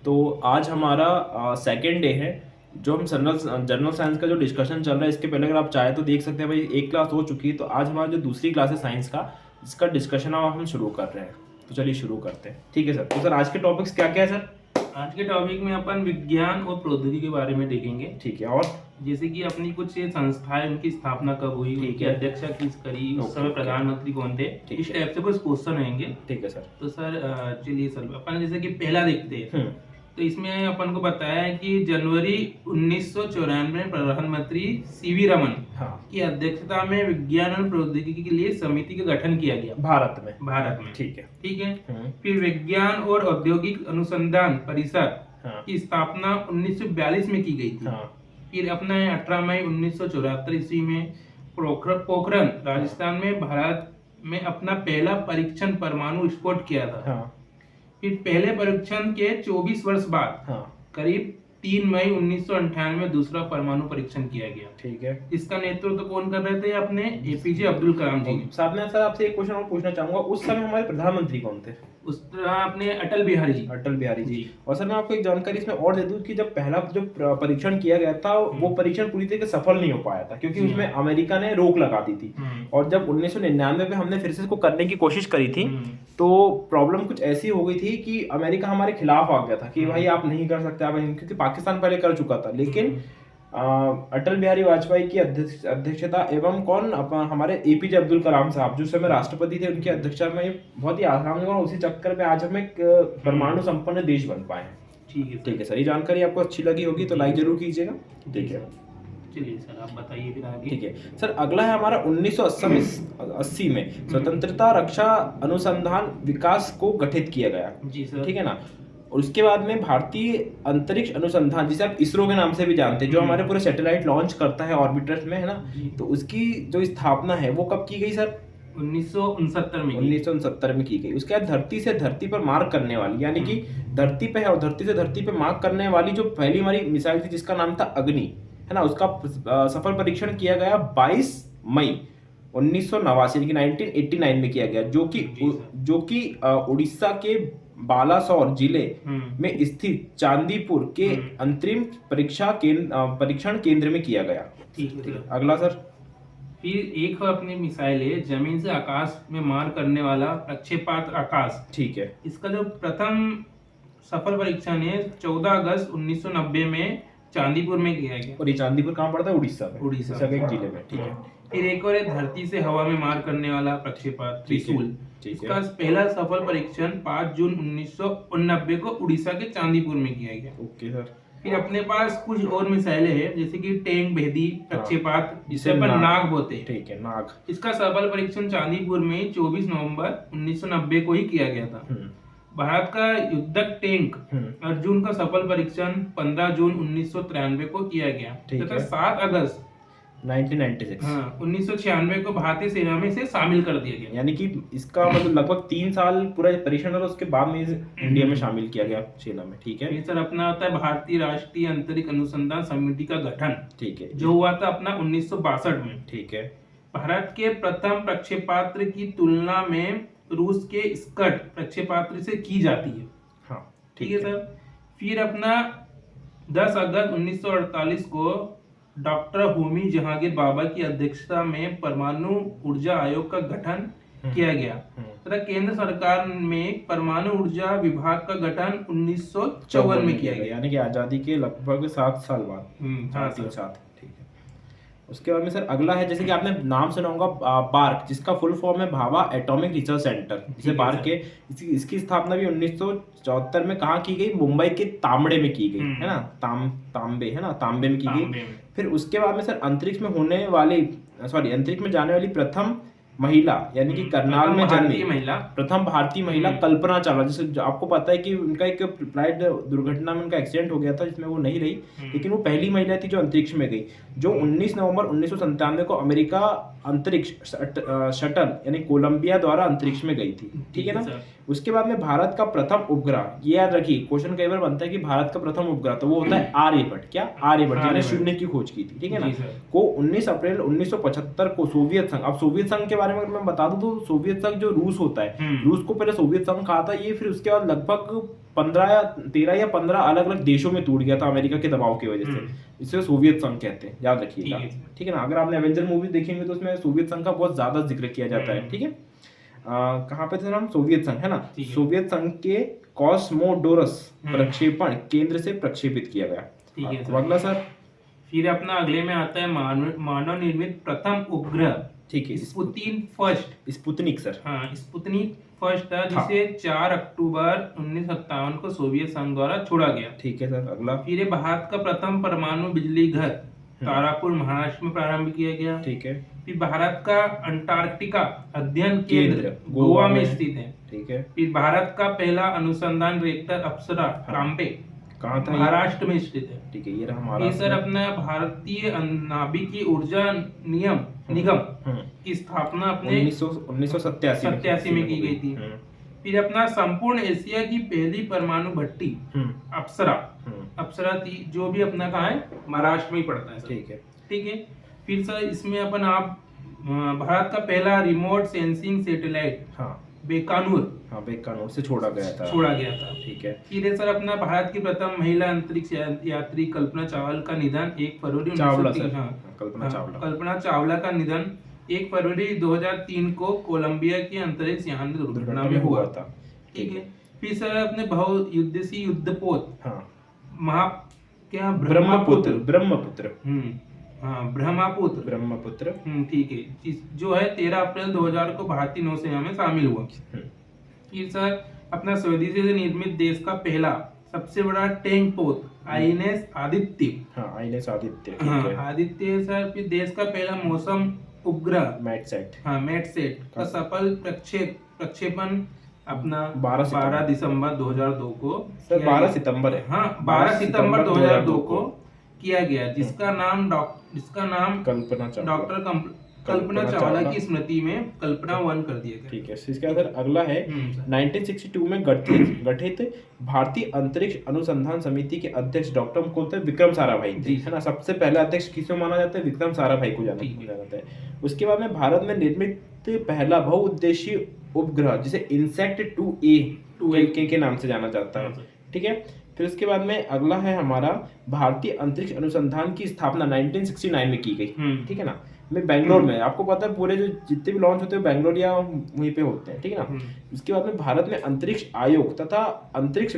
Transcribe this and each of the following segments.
तो आज हमारा सेकेंड डे है जो हम जनरल साइंस का जो डिस्कशन चल रहा है। इसके पहले अगर आप चाहे तो देख सकते हैं भाई, एक क्लास हो चुकी है। तो आज हमारा जो दूसरी क्लास है साइंस का, इसका डिस्कशन अब हम शुरू कर रहे हैं। तो चलिए शुरू करते हैं। ठीक है सर। तो सर आज के टॉपिक्स क्या क्या है सर? आज के टॉपिक में अपन विज्ञान और प्रौद्योगिकी के बारे में देखेंगे। ठीक है। और जैसे कि अपनी कुछ ये संस्थाएं, उनकी स्थापना कब हुई, ठीक उनकी है। अध्यक्षा किस करी, उस ओके, समय ओके। प्रधानमंत्री कौन थे, ठीक इस है। टाइप से कुछ क्वेश्चन रहेंगे। ठीक है सर। तो सर चलिए सर अपन जैसे कि पहला देखते हैं। हम्म। तो इसमें अपन को बताया है कि जनवरी 1994 में प्रधानमंत्री सीवी रमन हाँ। की अध्यक्षता में विज्ञान और प्रौद्योगिकी के लिए समिति का गठन किया गया भारत में। ठीक है। ठीक है। फिर विज्ञान और औद्योगिक अनुसंधान परिषद हाँ। की स्थापना 1942 में की गई थी। हाँ। फिर अपना 18 मई 1974 ईस्वी में पोखरण राजस्थान में भारत में अपना पहला परीक्षण परमाणु विस्फोट किया था। हाँ। फिर पहले परीक्षण के 24 वर्ष बाद हाँ। करीब 3 मई 1998 में दूसरा परमाणु परीक्षण किया गया। ठीक है। इसका नेतृत्व कौन कर रहे थे? अपने एपीजे अब्दुल कलाम जी। साथ में सर आपसे एक क्वेश्चन और पूछना चाहूंगा, उस समय हमारे प्रधानमंत्री कौन थे? उस तरह अपने अटल बिहारी जी। अटल बिहारी जी। और सर मैं आपको एक जानकारी इसमें और दे दूं कि जब पहला जो परीक्षण किया गया था वो परीक्षण पूरी तरीके से सफल नहीं हो पाया था, क्योंकि उसमें अमेरिका ने रोक लगा दी थी। और जब 1999 में हमने फिर से इसको करने की कोशिश करी थी तो प्रॉब्लम कुछ ऐसी हो गई थी कि अमेरिका हमारे खिलाफ आ गया था कि भाई आप नहीं कर सकते आप, क्योंकि पाकिस्तान पहले कर चुका था। लेकिन अटल बिहारी वाजपेयी की अध्यक्षता एवं हमारे एपीजे अब्दुल कलाम साहब जो समय राष्ट्रपति थे, उनकी अध्यक्षता में बहुत ही आसान हुआ। उसी चक्कर में आज हम एक परमाणु संपन्न देश बन पाए हैं। ठीक है सर। ये जानकारी आपको अच्छी लगी होगी तो लाइक जरूर कीजिएगा। ठीक है। चलिए सर आप बताइए फिर आगे। ठीक है सर। अगला है हमारा 1980 में स्वतंत्रता रक्षा अनुसंधान विकास को गठित किया गया। जी सर। ठीक है ना। और उसके बाद में भारतीय अंतरिक्ष अनुसंधान, जिसे आप इसरो के नाम से भी जानते हैं, जो हमारे पूरे सैटेलाइट लॉन्च करता है ऑर्बिटर में, है ना। तो उसकी जो स्थापना है वो कब की गई सर? 1969 में की गई। उसके बाद धरती से धरती पर मार्क करने वाली, यानी कि धरती पे है और धरती से धरती पे मार्क करने वाली जो पहली हमारी मिसाइल थी जिसका नाम था अग्नि, है ना, उसका सफल परीक्षण किया गया 22 मई 1989 यानी कि 1989 में किया गया, जो कि उड़ीसा के बालासोर जिले में स्थित चांदीपुर के अंतरिम परीक्षण केंद्र में किया गया। ठीक है। अगला सर। फिर एक अपनी मिसाइल है जमीन से आकाश में मार करने वाला प्रक्षेपास्त्र आकाश। ठीक है। इसका जो प्रथम सफल परीक्षण है 14 अगस्त 1990 में चांदीपुर में किया गया। और ये चांदीपुर कहाँ पड़ता है? उड़ीसा में। उड़ीसा के एक जिले में। ठीक है। फिर एक और है धरती से हवा में मार करने वाला प्रक्षेपास्त्र त्रिशूल। इसका पहला सफल परीक्षण 5 जून 1989 को उड़ीसा के चांदीपुर में किया गया। Okay sir. फिर अपने पास कुछ और मिसाइलें हैं जैसे कि टैंक भेदी प्रक्षेपास्त्र, जिसे अपन नाग बोलते हैं। ठीक है, नाग। इसका इसका सफल परीक्षण चांदीपुर में 24 नवंबर 1990 को ही किया गया था। भारत का युद्धक टैंक अर्जुन का सफल परीक्षण 15 जून 1993 को किया गया तथा 7 अगस्त 1996 को भारतीय सेना में से शामिल कर दिया गया। यानी कि इसका मतलब लगभग 3 साल पूरा परीक्षण और उसके बाद में इंडिया में शामिल किया गया सेना में। ठीक है। फिर सर अपना होता है भारतीय राष्ट्रीय अंतरिक्ष अनुसंधान समिति का गठन। ठीक है। जो हुआ था अपना 1962 में। ठीक है। भारत के प्रथम प्रक्षेपास्त्र की तुलना में रूस के स्कड प्रक्षेपास्त्र से की जाती है। हाँ। ठीक है सर। फिर अपना 10 अगस्त 1948 को डॉक्टर होमी जहांगीर बाबा की अध्यक्षता में परमाणु ऊर्जा आयोग का गठन किया गया तथा केंद्र सरकार में परमाणु ऊर्जा विभाग का गठन 1954 में किया गया, यानी कि आजादी के लगभग 7 साल बाद। 7। ठीक है। उसके बाद में सर अगला है, जैसे कि आपने नाम सुना होगा बार्क, जिसका फुल फॉर्म है भाभा एटॉमिक रिसर्च सेंटर, जिसे बार्क के इसकी स्थापना भी 1974 में कहाँ की गई? मुंबई के तांबे में की गई, है ना। तांबे, है ना, तांबे में की गई। फिर उसके बाद में सर अंतरिक्ष में जाने वाली प्रथम महिला, यानी कि करनाल में जन्मी प्रथम भारतीय महिला कल्पना चावला, जैसे आपको पता है कि उनका एक फ्लाइट दुर्घटना में उनका एक्सीडेंट हो गया था जिसमें वो नहीं रही, लेकिन वो पहली महिला थी जो अंतरिक्ष में गई, जो 19 नवंबर 1997 को अमेरिका अंतरिक्ष शटल यानी कोलंबिया द्वारा अंतरिक्ष में गई थी। ठीक है ना। उसके बाद में भारत का प्रथम उपग्रह, ये याद रखिए क्वेश्चन कई बार बनता है कि भारत का प्रथम उपग्रह, तो वो होता है आर्यभट्ट। क्या? आर्यभट्ट, जिन्होंने शून्य की खोज की थी। ठीक है ना। को 19 अप्रैल 1975 को सोवियत संघ, अब सोवियत संघ के बारे में अगर मैं बता दूं तो सोवियत संघ जो रूस होता है, रूस को पहले सोवियत संघ कहा था ये, फिर उसके बाद लगभग 13 या 15 अलग अलग देशों में टूट गया था अमेरिका के दबाव की वजह से। इसे सोवियत संघ कहते हैं, याद रखिएगा, ठीक है ना। अगर आपने एवेंजर मूवी देखेंगे तो उसमें सोवियत संघ का बहुत ज्यादा जिक्र किया जाता है, ठीक है। कहाँ पे थे हम, सोवियत संघ, है ना। सोवियत संघ के कॉस्मोडोरस प्रक्षेपण केंद्र से प्रक्षेपित किया गया, ठीक है। तो अगला सर, फिर अपना अगले में आता है मानव निर्मित प्रथम उपग्रह, ठीक है, स्पुतनिक सर, हाँ स्पुतनिक फर्स्ट था, जिसे 4 अक्टूबर 1957 को सोवियत संघ द्वारा छोड़ा गया, ठीक है सर। अगला, फिर भारत का प्रथम परमाणु बिजली घर तारापुर महाराष्ट्र में प्रारंभ किया गया, ठीक है। फिर भारत का अंटार्कटिका अध्ययन केंद्र गोवा में स्थित है, ठीक है। फिर भारत का पहला अनुसंधान रिएक्टर अप्सरा काम्पे कहाँ था, महाराष्ट्र में स्थित है, ठीक है। ये रहा हमारा सर अपना भारतीय नाभिकीय ऊर्जा निगम की स्थापना अपने 1987 में की गई थी। फिर अपना संपूर्ण एशिया की पहली परमाणु भट्टी अप्सरा थी, जो भी अपना कहाँ है, महाराष्ट्र में ही पड़ता है, ठीक है, ठीक है। फिर सर इसमें अपन आप भारत का पहला रिमोट सेंसिंग सैटेलाइट बेकानूर से छोड़ा गया था, ठीक है। फिर सर अपना भारत की प्रथम महिला अंतरिक्ष यात्री कल्पना चावला का निधन 1 फरवरी कल्पना चावला का निधन 1 फरवरी 2003 को कोलंबिया की अंतरिक्ष यान दुर्घटना में हुआ था, ठीक है। फिर सर अपने बहुयुद्धशीय युद्धपोत ब्रह्मपुत्र, ठीक है, जो है 13 अप्रैल 2000 को भारतीय नौसेना में शामिल हुआ। फिर सर अपना स्वदेशी से निर्मित देश का पहला सबसे बड़ा टैंक पोत आईएनएस आदित्य, आदित्य सर। फिर देश का पहला मौसम उपग्रह मैटसेट का सफल प्रक्षेपण अपना 12 दिसंबर 2002 को, सर 12 सितंबर है, हाँ 12 सितंबर 2002 को किया गया, जिसका नाम डॉक्टर कल्पना चावला की स्मृति में कल्पना 1 कर दिया गया, ठीक है। इसके बाद अगला है 1962 में गठित भारतीय अंतरिक्ष अनुसंधान समिति के अध्यक्ष डॉक्टर कौन थे, विक्रम साराभाई थे, है ना। सबसे पहला अध्यक्ष किसे माना जाता है, विक्रम साराभाई को जाना जाता है। उसके बाद में भारत में निर्मित पहला बहुउद्देशीय उपग्रह जिसे इनसेक्ट 2A के नाम से जाना जाता है, ठीक है। फिर उसके बाद में अगला है हमारा भारतीय अंतरिक्ष अनुसंधान की स्थापना 1969 में की गई, ठीक है ना। में बेंगलोर में, आपको पता है पूरे जो जितने भी लॉन्च होते हैं बेंगलोर या वहीं पे होते हैं, ठीक है ना। उसके बाद में भारत में अंतरिक्ष आयोग तथा अंतरिक्ष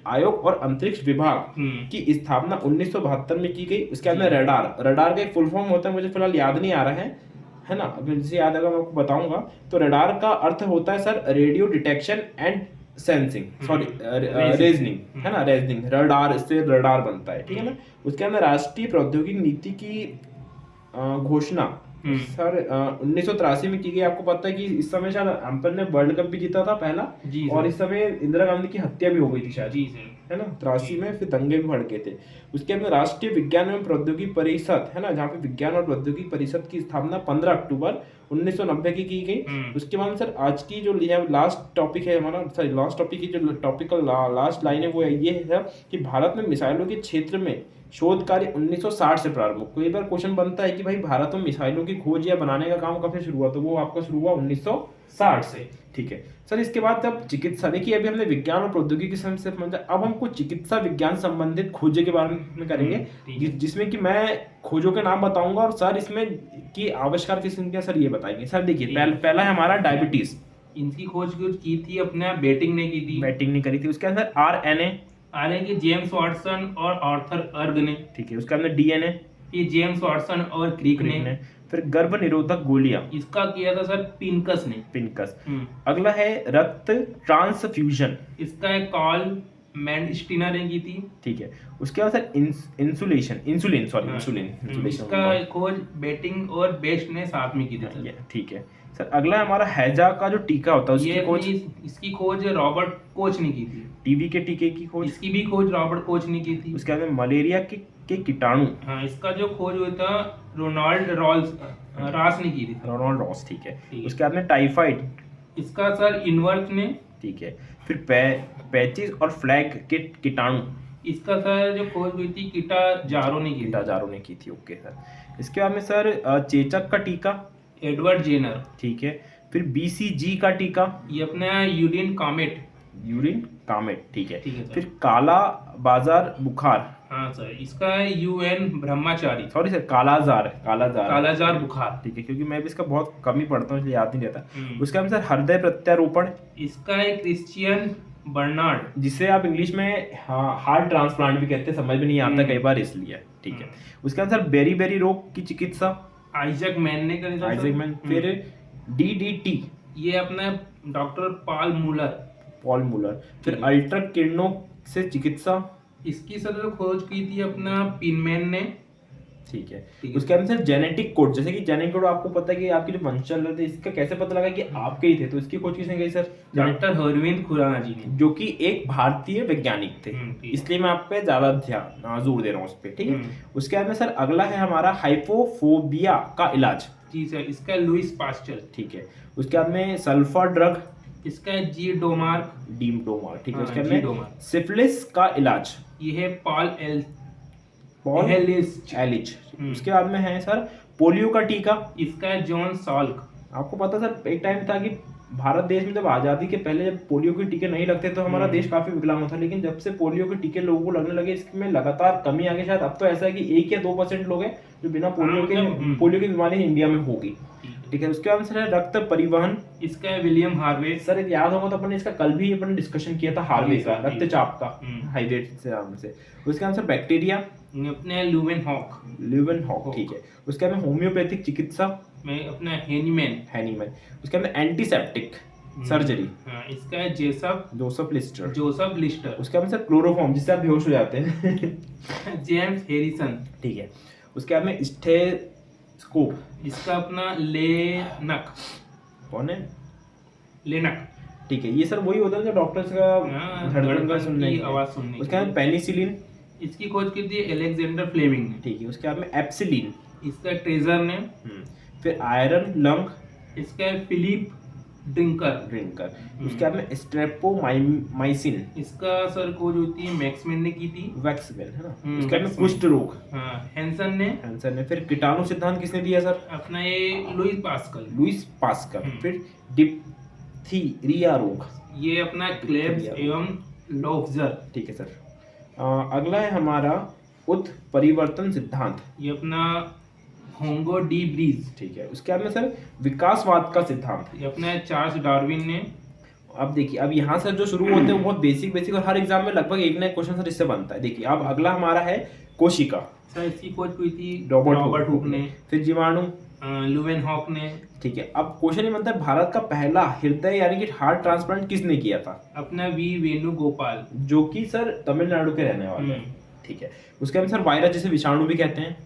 आयोग और अंतरिक्ष विभाग की स्थापना 1972 में की गई। उसके बाद में रडार का एक फुल फॉर्म होता है, मुझे फिलहाल याद नहीं आ रहा है ना। अगर जिसे याद आएगा मैं आपको बताऊंगा। तो रडार का अर्थ होता है sir radio detection and sensing, reasoning, है ना, रीजनिंग। रडार, इससे रडार बनता है, ठीक है ना। उसके अंदर राष्ट्रीय प्रौद्योगिकी नीति की घोषणा सर 1983 में की गई। आपको पता है कि इस समय शायद अंपायर ने वर्ल्ड कप भी जीता था पहला, और इस समय इंदिरा गांधी की हत्या भी हो गई थी शायद, है ना, 83 में। फिर दंगे भी भड़के थे। उसके अंदर राष्ट्रीय विज्ञान एवं प्रौद्योगिकी परिषद, है ना, जहाँ पे विज्ञान और प्रौद्योगिकी परिषद की स्थापना 15 अक्टूबर 1990 की गई। उसके बाद सर आज की जो लास्ट टॉपिक है हमारा, सॉरी लास्ट टॉपिक की जो टॉपिकल लास्ट लाइन है वो ये है कि भारत में मिसाइलों के क्षेत्र में शोध कार्य 1960 से प्रारंभ। कई बार क्वेश्चन बनता है कि भाई भारत में मिसाइलों की खोज या बनाने का काम कब से शुरू हुआ, तो वो आपका शुरू हुआ 1960 से, ठीक है सर। इसके बाद जब चिकित्सा, देखिए अभी हमने विज्ञान और प्रौद्योगिकी से समझा, अब हम कुछ चिकित्सा विज्ञान संबंधित खोजों के बारे में करेंगे, जिसमें कि मैं खोजों के नाम बताऊंगा और सर इसमें की आविष्कार किस किया सर ये बताएंगे। सर देखिए पहला है हमारा डायबिटीज। इनकी खोज की थी अपने बेटिंग ने की थी, बेटिंग ने करी थी। उसके अंदर RNA की जेम्स वाटसन और आर्थर अर्ग ने, ठीक है। उसके अंदर DNA ये जेम्स वाटसन और क्रिक ने। फिर गर्भ निरोधक गोलियां, इसका किया था सर पिनकस ने। अगला है रक्त ट्रांसफ्यूजन, इसका एक कार्ल मैनस्टीनर ने की थी, ठीक है। उसके बाद सर इंसुलिन, इसका खोज बेटिंग और बेस्ट ने साथ में की थी, ठीक है सर। अगला हमारा हैजा का जो टीका होता है इसकी खोज रॉबर्ट कोच ने की थी। टीबी के टीके की खोज, इसकी भी खोज रॉबर्ट कोच ने की थी। उसके बाद मलेरिया के कीटाणु, हाँ इसका जो खोज हुआ था रोनाल्ड रॉस ने की थी, रोनाल्ड रॉस, ठीक है। उसके बाद में टाइफाइड, इसका सर इनवर्थ ने, ठीक है। फिर पैचिस और फ्लैग के कीटाणु, इसका सर जो खोज हुई थी कीटा जारो ने की थी, ओके सर। इसके बाद में सर चेचक का टीका एडवर्ड जेनर, ठीक है। फिर BCG का टीका, ये अपना यूलियन कॉमेट यूरिन कामेट, ठीक है। ठीक है सर। फिर काला बाजार बुखार, हाँ सर, इसका है UN ब्रह्मचारी, सॉरी सर, कालाजार, कालाजार, कालाजार बुखार। ठीक है, क्योंकि मैं भी इसका बहुत कम ही पढ़ता हूँ इसलिए याद नहीं रहता। हम्म। उसके बाद सर हृदय प्रत्यारोपण, इसका है क्रिश्चियन बर्नार्ड। जिसे आप इंग्लिश में हार्ट ट्रांसप्लांट भी कहते हैं, समझ में नहीं आता कई बार इसलिए, ठीक है। उसके बाद सर बेरी बेरी रोग की चिकित्सा, आइजक मैन ने करी था सर। Isaac man. फिर DDT, ये अपना doctor Paul Müller. Paul Müller. फिर अल्ट्रा किरणों से चिकित्सा, इसकी सर खोज की थी अपना पिनमैन ने। ठीक है। ठीक है। उसके बाद सर जेनेटिक कोड, जैसे कि जेनेटिक कोड आपको पता है कि आपके जो वंशज रहते हैं, इसका कैसे पता लगा कि आपके ही थे, तो इसकी खोज किसने की सर? डॉक्टर हरविंद खुराना जी ने, जो कि एक भारतीय वैज्ञानिक थे, ठीक है। इसलिए मैं आप पे ज्यादा ध्यान जोर दे रहा हूँ उस पर, ठीक है। हम्म। उसके बाद में सर अगला है हमारा हाइपोफोबिया का इलाज, जी सर, इसका लुइस पास्चर। ठीक है। उसके बाद में सल्फर ड्रग, इसका है जी डोमार्क। डीमडोमार, ठीक है। हाँ, उसके बाद जी में डोमार। सिफिलिस का इलाज, ये है पॉल एलिच। उसके बाद में है सर पोलियो का टीका, इसका है जॉन सॉल्क। आपको पता सर एक टाइम था कि भारत देश में जब आज़ादी के पहले जब पोलियो के टीके नहीं लगते तो हमारा देश काफी विकलांग था, लेकिन जब से पोलियो के टीके लोगों को लगने लगे इसमें लगातार कमी आ गई। शायद अब तो ऐसा है कि 1 या 2% लोग हैं जो बिना पोलियो की बीमारी इंडिया में होगी, ठीक है। उसके बाद सर है रक्त परिवहन, इसका है विलियम हार्वे। सर याद होगा तो अपन ने इसका कल भी अपन ने डिस्कशन किया था, हार्वे का रक्तचाप का हाइड्रेट से नाम से। उसके बाद सर बैक्टीरिया, अपने लुवेन हॉक, ठीक है। उसके बाद होम्योपैथिक चिकित्सा में अपना हैनीमैन। उसके बाद एंटीसेप्टिक सर्जरी, हाँ, इसका है जोसेफ लिस्टर। उसके बाद सर क्लोरोफॉर्म, जिससे आप बेहोश हो जाते हैं जेम्स हैरिसन, ठीक है। उसके बाद में स्टेथोस्कोप, इसका अपना लेनक, कौन है? लेनक, ठीक है। ये सर वही होता है जो डॉक्टर्स का धड़कन का सुनने की आवाज सुनने। उसके बाद पेनिसिलिन, इसकी खोज की थी अलेक्जेंडर फ्लेमिंग ने, ठीक है। उसके बाद में एप्सिलिन, इसका ट्रेजर ने। फिर आयरन लंग, इसका है फिलिप ड्रिंकर। उसके बाद में स्ट्रेप्टोमाइसिन, इसका सर खोज होती है मैक्समैन ने की थी, वैक्सवेल है ना। उसके बाद में कुष्ठ रोग, हैंसन ने। फिर कीटाणु सिद्धांत किसने दिया सर? अपना ये लुइस पास्कल। फिर डिप्थीरिया रोग, ये अपना क्लेब्स एवं लोफ्जर, ठीक है सर। अगला है हमारा उत्परिवर्तन सिद्धांत, ये अपना होंगो डी ब्रीज, ठीक है। उसके बाद में सर विकासवाद का सिद्धांत, ये अपना चार्ल्स डार्विन ने। अब देखिए, अब यहाँ से जो शुरू होते हैं बहुत बेसिक और हर एग्जाम में लगभग एक ना एक क्वेश्चन सर इससे बनता है। देखिए अब अगला हमारा है कोशिका, सर इसकी खोज हुई थी रॉबर्ट हुक ने। फिर जीवाणु, लुवेन हॉक ने, ठीक है। अब क्वेश्चन ये बनता है भारत का पहला हृदय यानी कि हार्ट ट्रांसप्लांट किसने किया था? अपना वी वेणुगोपाल, जो कि सर तमिलनाडु के रहने वाले हैं, ठीक है। उसके बाद सर वायरस, जिसे विषाणु भी कहते हैं,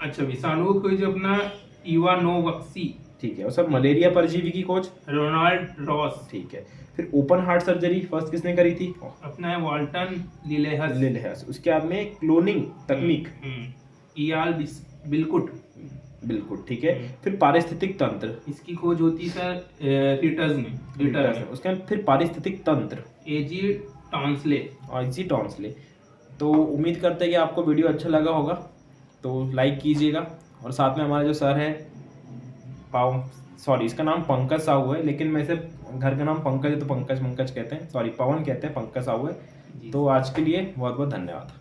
अच्छा, विषाणु की खोज अपना इवानोवस्की, ठीक है। और सर मलेरिया परजीवी की खोज रोनाल्ड रॉस, ठीक है। फिर ओपन हार्ट सर्जरी फर्स्ट किसने करी थी? अपना है वाल्टन लिलेहस। उसके बाद में क्लोनिंग तकनीक, इयाल बिल्कुट, ठीक है। फिर पारिस्थितिक तंत्र, इसकी खोज होती सर रिटर्स ने। उसके बाद फिर पारिस्थितिक तंत्र, एजी टॉन्सले। तो उम्मीद करते हैं कि आपको वीडियो अच्छा लगा होगा, तो लाइक कीजिएगा। और साथ में हमारा जो सर है इसका नाम पंकज साहू है, लेकिन मैं इसे घर का नाम पंकज है तो पंकज कहते हैं, पवन कहते हैं, पंकज साहू है। तो आज के लिए बहुत बहुत धन्यवाद।